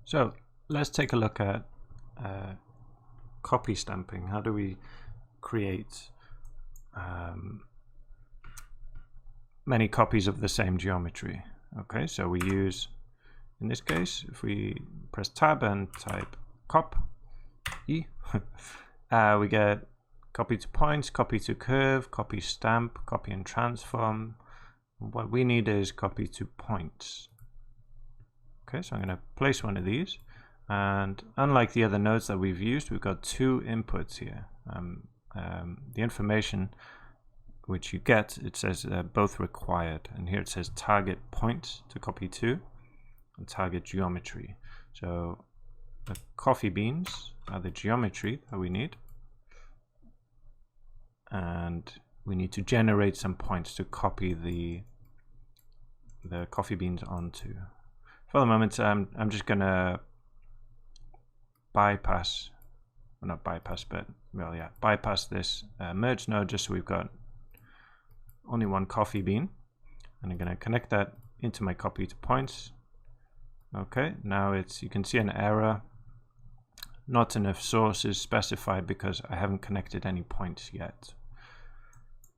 So let's take a look at copy stamping. How do we create many copies of the same geometry? Okay, so we use, in this case, if we press tab and type cop E, we get copy to points, copy to curve, copy stamp, copy and transform. What we need is copy to points. Okay, so I'm going to place one of these, and unlike the other nodes that we've used, we've got two inputs here. The information which you get, it says both required, and here it says target point to copy to and target geometry. So the coffee beans are the geometry that we need, and we need to generate some points to copy the coffee beans onto. For the moment, I'm just gonna bypass, well, not bypass, but well, yeah, bypass this merge node just so we've got only one coffee bean, and I'm gonna connect that into my copy to points. Okay, now you can see an error. Not enough sources specified because I haven't connected any points yet.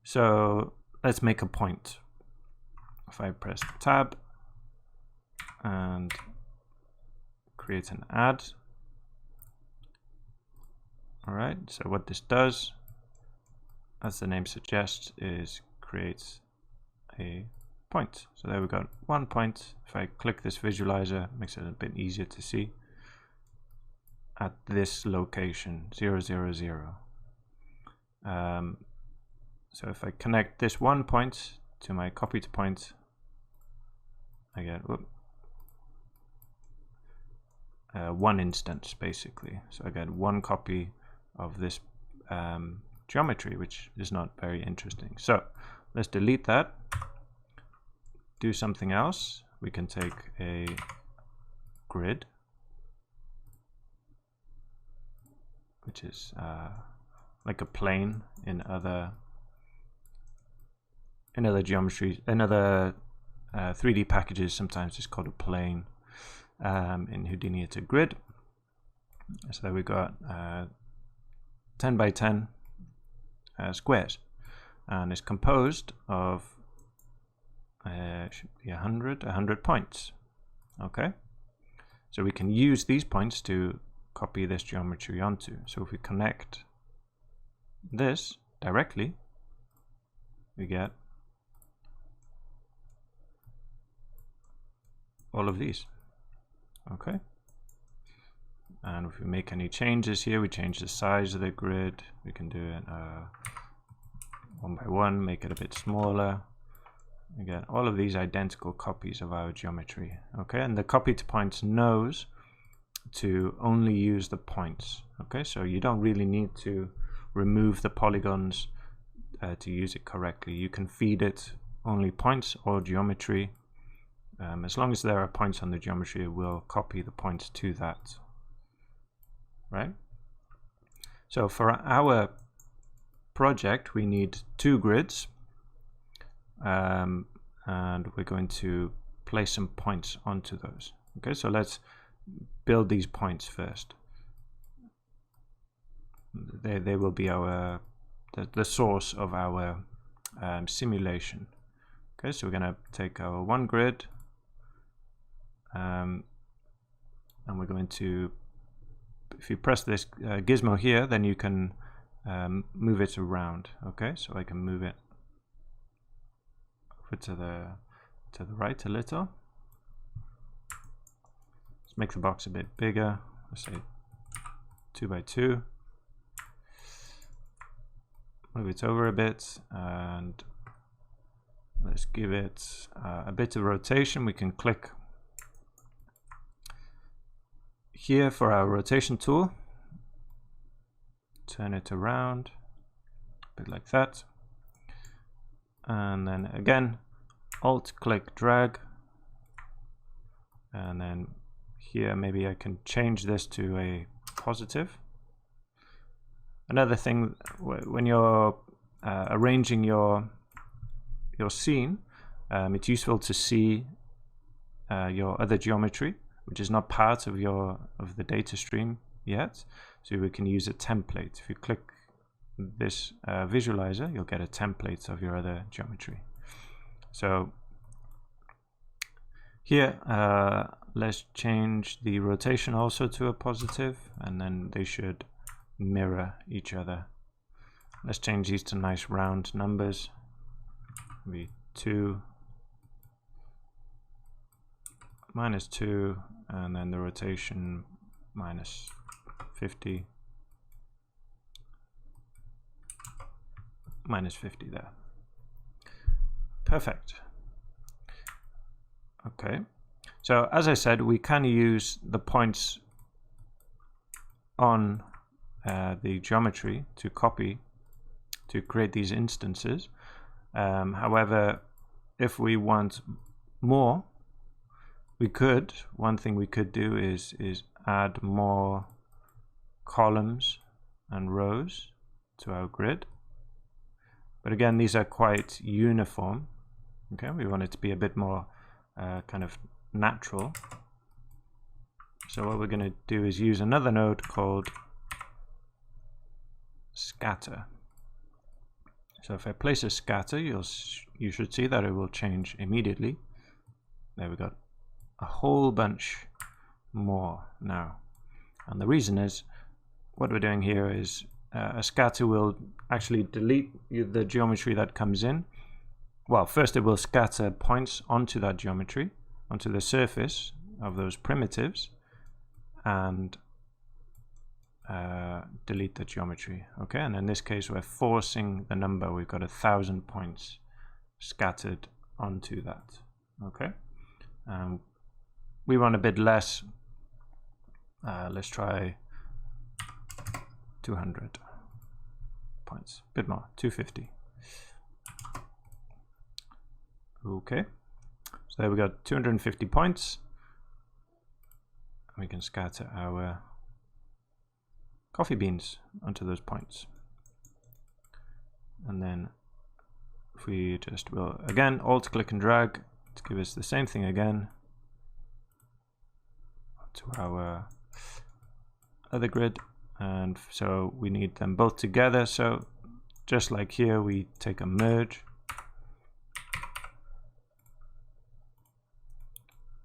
So let's make a point. If I press tab and create an add. All right, so what this does, as the name suggests, is creates a point. So there we got 1 point. If I click this visualizer, it makes it a bit easier to see. At this location, 0, 0, 0. So if I connect this 1 point to my copy to point, I get one instance basically. So I get one copy of this geometry, which is not very interesting. So let's delete that. Do something else. We can take a grid, which is like a plane in other geometries, in other 3D packages. Sometimes it's called a plane. In Houdini, it's a grid. So there we got 10 by 10 squares, and it's composed of should be 100 points. Okay, so we can use these points to copy this geometry onto. So if we connect this directly, we get all of these. Okay, and if we make any changes here, we change the size of the grid. We can do it 1 by 1, make it a bit smaller. We get all of these identical copies of our geometry. Okay, and the copy to points knows to only use the points. Okay, so you don't really need to remove the polygons to use it correctly. You can feed it only points or geometry. As long as there are points on the geometry, it will copy the points to that. Right? So for our project, we need 2 grids, and we're going to place some points onto those. Okay, so let's build these points first. They will be our the source of our simulation. Okay, so we're going to take our 1 grid, and we're going to, if you press this gizmo here, then you can move it around. Okay, so I can move it over to the right a little. Let's make the box a bit bigger. Let's say 2 by 2. Move it over a bit, and let's give it a bit of rotation. We can click here for our rotation tool, turn it around a bit like that, and then again alt click drag, and then here maybe I can change this to a positive. Another thing, when you're arranging your scene, it's useful to see your other geometry which is not part of the data stream yet. So we can use a template. If you click this visualizer, you'll get a template of your other geometry. So here, let's change the rotation also to a positive, and then they should mirror each other. Let's change these to nice round numbers. Maybe 2, -2, and then the rotation -50, -50 there. Perfect. Okay, so as I said, we can use the points on the geometry to copy to create these instances. However, if we want more, we could, one thing we could do is add more columns and rows to our grid. But again, these are quite uniform. Okay, we want it to be a bit more kind of natural. So what we're going to do is use another node called scatter. So if I place a scatter, you should see that it will change immediately. There we got a whole bunch more now. And the reason is, what we're doing here is a scatter will actually delete the geometry that comes in. Well, first it will scatter points onto that geometry, onto the surface of those primitives, and delete the geometry. Okay, and in this case we're forcing the number. We've got 1,000 points scattered onto that. Okay, we want a bit less. Let's try 200 points, a bit more, 250. Okay, so there we got 250 points. We can scatter our coffee beans onto those points. And then if we just will, again, Alt click and drag to give us the same thing again to our other grid. And so we need them both together. So just like here, we take a merge,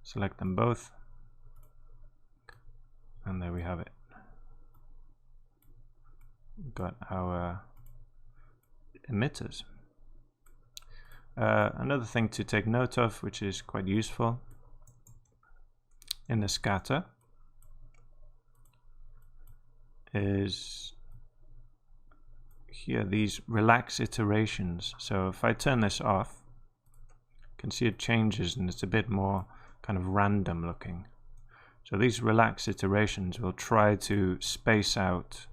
select them both, and there we have it. We've got our emitters. Another thing to take note of, which is quite useful in the scatter, is here these relax iterations. So if I turn this off, you can see it changes and it's a bit more kind of random looking. So these relax iterations will try to space out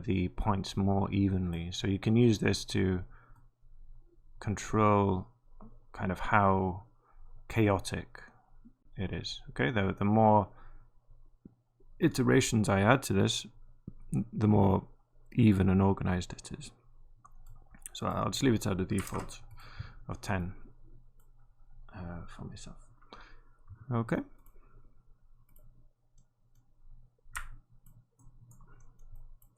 the points more evenly. So you can use this to control kind of how chaotic it is. Okay, the more iterations I add to this, the more even and organized it is. So I'll just leave it at the default of 10 for myself. Okay.